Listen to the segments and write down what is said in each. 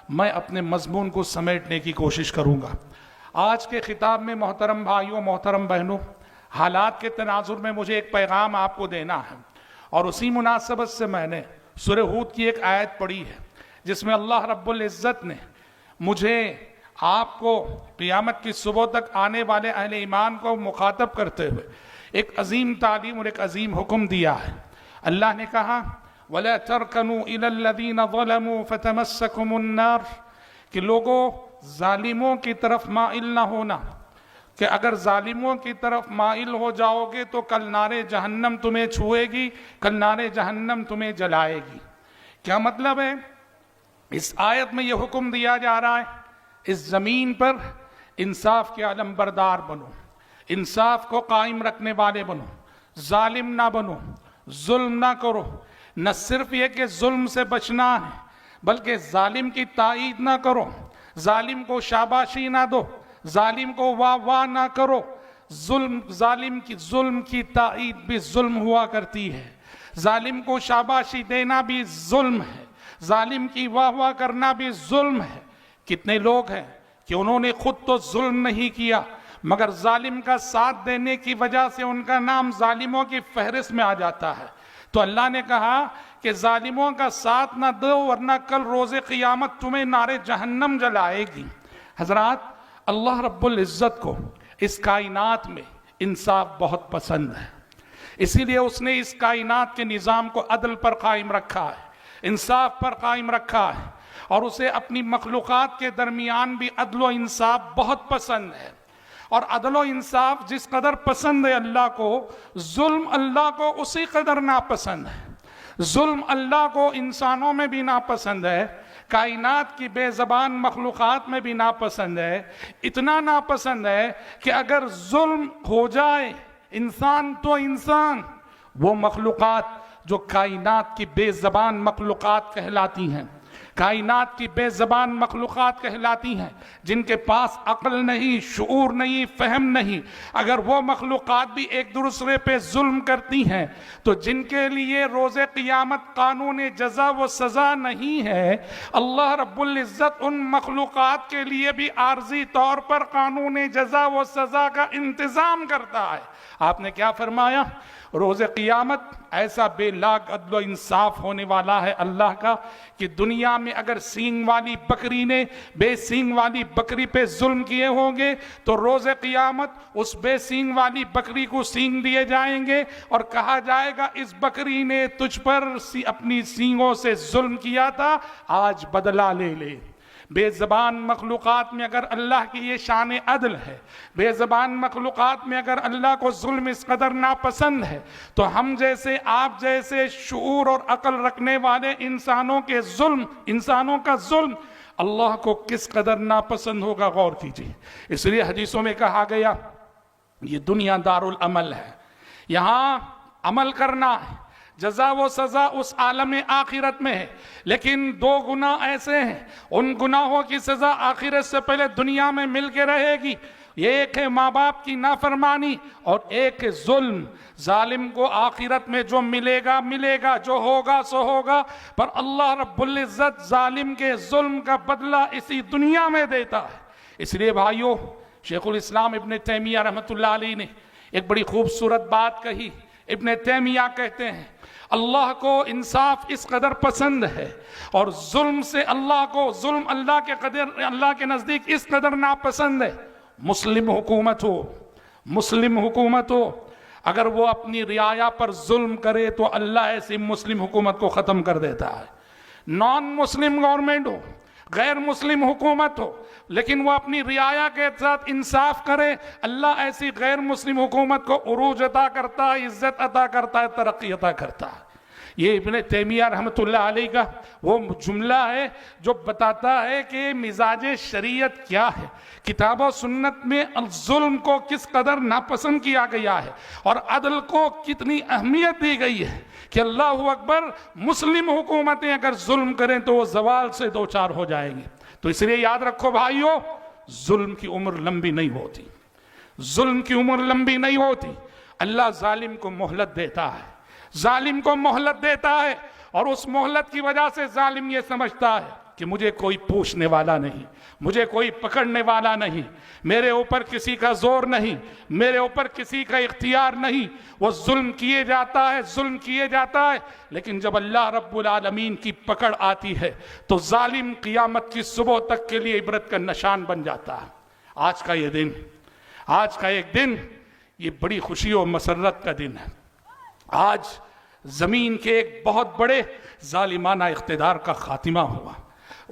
میں اپنے مضمون کو سمیٹنے کی کوشش کروں گا۔ آج کے خطاب میں محترم بھائیوں، محترم بہنوں، حالات کے تناظر میں مجھے ایک پیغام آپ کو دینا ہے، اور اسی مناسبت سے میں نے سورہ ہود کی ایک آیت پڑھی ہے جس میں اللہ رب العزت نے مجھے آپ کو قیامت کی صبح تک آنے والے اہل ایمان کو مخاطب کرتے ہوئے ایک عظیم تعلیم اور ایک عظیم حکم دیا ہے۔ اللہ نے کہا وَلَا تَرْكَنُوا إِلَى الَّذِينَ ظَلَمُوا فَتَمَسَّكُمُ النَّارِ، کہ لوگوں ظالموں کی طرف مائل نہ ہونا، کہ اگر ظالموں کی طرف مائل ہو جاؤ گے تو کل نار جہنم تمہیں چھوئے گی، کل نار جہنم تمہیں جلائے گی۔ کیا مطلب ہے؟ اس آیت میں یہ حکم دیا جا رہا ہے اس زمین پر انصاف کے علم بردار بنو، انصاف کو قائم رکھنے والے بنو، ظالم نہ بنو، ظلم نہ کرو۔ نہ صرف یہ کہ ظلم سے بچنا ہے بلکہ ظالم کی تائید نہ کرو، ظالم کو شاباشی نہ دو، ظالم کو واہ واہ نہ کرو۔ ظالم کی تائید بھی ظلم ہوا کرتی ہے، ظالم کو شاباشی دینا بھی ظلم ہے، ظالم کی واہ واہ کرنا بھی ظلم ہے۔ کتنے لوگ ہیں کہ انہوں نے خود تو ظلم نہیں کیا مگر ظالم کا ساتھ دینے کی وجہ سے ان کا نام ظالموں کی فہرست میں آ جاتا ہے۔ تو اللہ نے کہا کہ ظالموں کا ساتھ نہ دو ورنہ کل روز قیامت تمہیں نار جہنم جلائے گی۔ حضرات، اللہ رب العزت کو اس کائنات میں انصاف بہت پسند ہے، اسی لیے اس نے اس کائنات کے نظام کو عدل پر قائم رکھا ہے، انصاف پر قائم رکھا ہے، اور اسے اپنی مخلوقات کے درمیان بھی عدل و انصاف بہت پسند ہے۔ اور عدل و انصاف جس قدر پسند ہے اللہ کو، ظلم اللہ کو اسی قدر ناپسند ہے۔ ظلم اللہ کو انسانوں میں بھی ناپسند ہے، کائنات کی بے زبان مخلوقات میں بھی ناپسند ہے۔ اتنا ناپسند ہے کہ اگر ظلم ہو جائے انسان تو انسان، وہ مخلوقات جو کائنات کی بے زبان مخلوقات کہلاتی ہیں، کائنات کی بے زبان مخلوقات کہلاتی ہیں، جن کے پاس عقل نہیں، شعور نہیں، فہم نہیں، اگر وہ مخلوقات بھی ایک دوسرے پہ ظلم کرتی ہیں تو جن کے لیے روز قیامت قانون جزا و سزا نہیں ہے، اللہ رب العزت ان مخلوقات کے لیے بھی عارضی طور پر قانون جزا و سزا کا انتظام کرتا ہے۔ آپ نے کیا فرمایا؟ روز قیامت ایسا بے لاگ عدل و انصاف ہونے والا ہے اللہ کا کہ دنیا میں اگر سینگ والی بکری نے بے سینگ والی بکری پہ ظلم کیے ہوں گے تو روز قیامت اس بے سینگ والی بکری کو سینگ دیے جائیں گے اور کہا جائے گا اس بکری نے تجھ پر اپنی سینگوں سے ظلم کیا تھا، آج بدلہ لے لے۔ بے زبان مخلوقات میں اگر اللہ کی یہ شان عدل ہے، بے زبان مخلوقات میں اگر اللہ کو ظلم اس قدر ناپسند ہے، تو ہم جیسے آپ جیسے شعور اور عقل رکھنے والے انسانوں کا ظلم اللہ کو کس قدر ناپسند ہوگا، غور کیجیے۔ اس لیے حدیثوں میں کہا گیا یہ دنیا دار العمل ہے، یہاں عمل کرنا ہے، جزا و سزا اس عالم آخرت میں ہے۔ لیکن دو گناہ ایسے ہیں، ان گناہوں کی سزا آخرت سے پہلے دنیا میں مل کے رہے گی۔ ایک ہے ماں باپ کی نافرمانی اور ایک ہے ظلم۔ ظالم کو آخرت میں جو ملے گا، جو ہوگا سو ہوگا، پر اللہ رب العزت ظالم کے ظلم کا بدلہ اسی دنیا میں دیتا ہے۔ اس لیے بھائیو، شیخ الاسلام ابن تیمیہ رحمۃ اللہ علیہ نے ایک بڑی خوبصورت بات کہی۔ ابن تیمیہ کہتے ہیں اللہ کو انصاف اس قدر پسند ہے اور ظلم اللہ کے نزدیک اس قدر ناپسند ہے۔ مسلم حکومت ہو اگر وہ اپنی رعایا پر ظلم کرے تو اللہ ایسی مسلم حکومت کو ختم کر دیتا ہے۔ نان مسلم گورنمنٹ ہو، غیر مسلم حکومت ہو، لیکن وہ اپنی رعایا کے ساتھ انصاف کرے، اللہ ایسی غیر مسلم حکومت کو عروج عطا کرتا ہے، عزت عطا کرتا ہے، ترقی عطا کرتا ہے۔ یہ ابن تیمیہ رحمۃ اللہ علیہ کا وہ جملہ ہے جو بتاتا ہے کہ مزاج شریعت کیا ہے، کتاب و سنت میں ظلم کو کس قدر ناپسند کیا گیا ہے اور عدل کو کتنی اہمیت دی گئی ہے کہ اللہ اکبر، مسلم حکومتیں اگر ظلم کریں تو وہ زوال سے دوچار ہو جائیں گے۔ تو اس لیے یاد رکھو بھائیو، ظلم کی عمر لمبی نہیں ہوتی، ظلم کی عمر لمبی نہیں ہوتی۔ اللہ ظالم کو مہلت دیتا ہے، ظالم کو مہلت دیتا ہے، اور اس مہلت کی وجہ سے ظالم یہ سمجھتا ہے کہ مجھے کوئی پوچھنے والا نہیں، مجھے کوئی پکڑنے والا نہیں، میرے اوپر کسی کا زور نہیں، میرے اوپر کسی کا اختیار نہیں۔ وہ ظلم کیے جاتا ہے، ظلم کیے جاتا ہے، لیکن جب اللہ رب العالمین کی پکڑ آتی ہے تو ظالم قیامت کی صبح تک کے لیے عبرت کا نشان بن جاتا ہے۔ آج کا یہ دن، آج کا ایک دن، یہ بڑی خوشی و مسرت کا دن ہے۔ آج زمین کے ایک بہت بڑے ظالمانہ اقتدار کا خاتمہ ہوا۔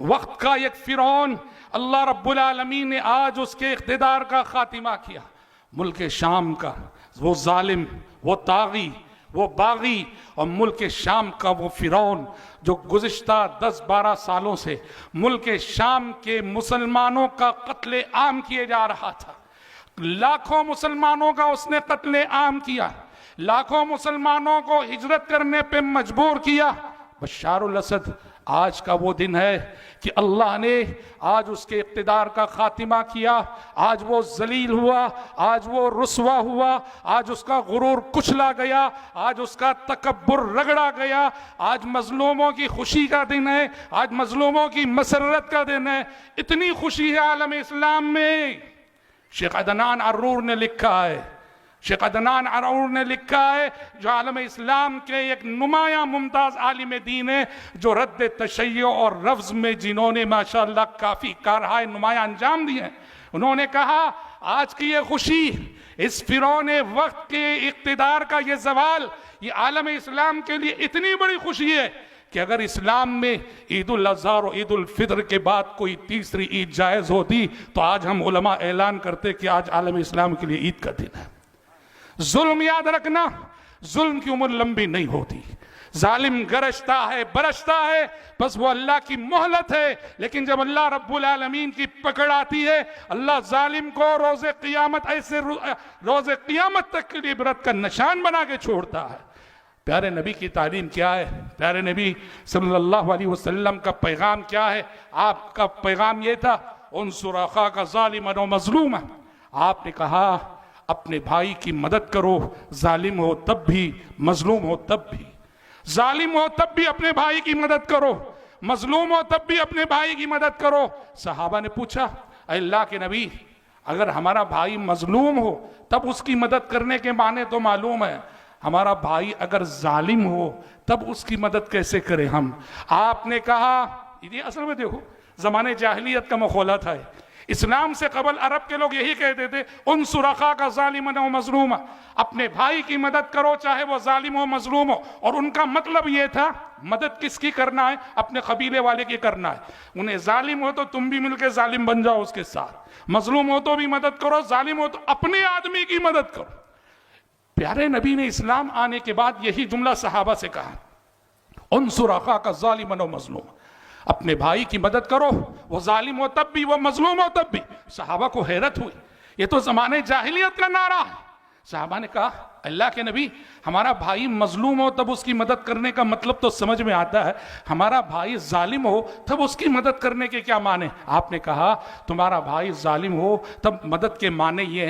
وقت کا ایک فرعون اللہ رب العالمین نے آج اس کے اقتدار کا خاتمہ کیا۔ ملک شام کا وہ ظالم، وہ طاغی، وہ باغی، اور ملک شام کا وہ فرعون جو گزشتہ 10-12 سالوں سے ملک شام کے مسلمانوں کا قتل عام کیے جا رہا تھا۔ لاکھوں مسلمانوں کا اس نے قتل عام کیا، لاکھوں مسلمانوں کو ہجرت کرنے پہ مجبور کیا۔ بشار الاسد آج کا وہ دن ہے کہ اللہ نے آج اس کے اقتدار کا خاتمہ کیا۔ آج وہ ذلیل ہوا، آج وہ رسوا ہوا، آج اس کا غرور کچلا گیا، آج اس کا تکبر رگڑا گیا۔ آج مظلوموں کی خوشی کا دن ہے، آج مظلوموں کی مسرت کا دن ہے۔ اتنی خوشی ہے عالم اسلام میں۔ شیخ عدنان عرور نے لکھا ہے، شیخ عدنان عرور نے لکھا ہے، جو عالم اسلام کے ایک نمایاں ممتاز عالم دین ہے، جو رد تشیع اور رفض میں جنہوں نے ماشاءاللہ کافی کارہائے نمایاں انجام دیے ہیں، انہوں نے کہا آج کی یہ خوشی، اس فرعون وقت کے اقتدار کا یہ زوال، یہ عالم اسلام کے لیے اتنی بڑی خوشی ہے کہ اگر اسلام میں عید الاضحیٰ اور عید الفطر کے بعد کوئی تیسری عید جائز ہوتی تو آج ہم علماء اعلان کرتے کہ آج عالم اسلام کے لیے عید کا دن ہے۔ ظلم یاد رکھنا، ظلم کی عمر لمبی نہیں ہوتی، ظالم گرجتا ہے، برستا ہے، بس وہ اللہ کی مہلت ہے، لیکن جب اللہ رب العالمین کی پکڑ آتی ہے، اللہ ظالم کو روز قیامت ایسے روز قیامت تک کے لیے عبرت کا نشان بنا کے چھوڑتا ہے۔ پیارے نبی کی تعلیم کیا ہے؟ پیارے نبی صلی اللہ علیہ وسلم کا پیغام کیا ہے؟ آپ کا پیغام یہ تھا، انصر اخاک ظالما و مظلوما۔ آپ نے کہا اپنے بھائی کی مدد کرو، ظالم ہو تب بھی، مظلوم ہو تب بھی، ظالم ہو تب بھی اپنے بھائی کی مدد کرو، مظلوم ہو تب بھی اپنے بھائی کی مدد کرو۔ صحابہ نے پوچھا اے اللہ کے نبی، اگر ہمارا بھائی مظلوم ہو تب اس کی مدد کرنے کے معنی تو معلوم ہے، ہمارا بھائی اگر ظالم ہو تب اس کی مدد کیسے کریں ہم؟ آپ نے کہا، یہ اصل میں دیکھو زمانے جاہلیت کا مخولہ تھا، اسلام سے قبل عرب کے لوگ یہی کہتے تھے انصر اخاک ظالما و مظلوما، اپنے بھائی کی مدد کرو چاہے وہ ظالم ہو مظلوم ہو۔ اور ان کا مطلب یہ تھا مدد کس کی کرنا ہے؟ اپنے قبیلے والے کی کرنا ہے۔ انہیں ظالم ہو تو تم بھی مل کے ظالم بن جاؤ اس کے ساتھ، مظلوم ہو تو بھی مدد کرو، ظالم ہو تو اپنے آدمی کی مدد کرو۔ پیارے نبی نے اسلام آنے کے بعد یہی جملہ صحابہ سے کہا، انصر اخاک ظالما و مظلوما، اپنے بھائی کی مدد کرو، وہ ظالم ہو تب بھی، وہ مظلوم ہو تب بھی۔ صحابہ کو حیرت ہوئی، یہ تو زمانے جاہلیت کا نعرہ ہے۔ صحابہ نے کہا اللہ کے نبی، ہمارا بھائی مظلوم ہو تب اس کی مدد کرنے کا مطلب تو سمجھ میں آتا ہے، ہمارا بھائی ظالم ہو تب اس کی مدد کرنے کے کیا معنی؟ آپ نے کہا تمہارا بھائی ظالم ہو تب مدد کے معنی یہ ہیں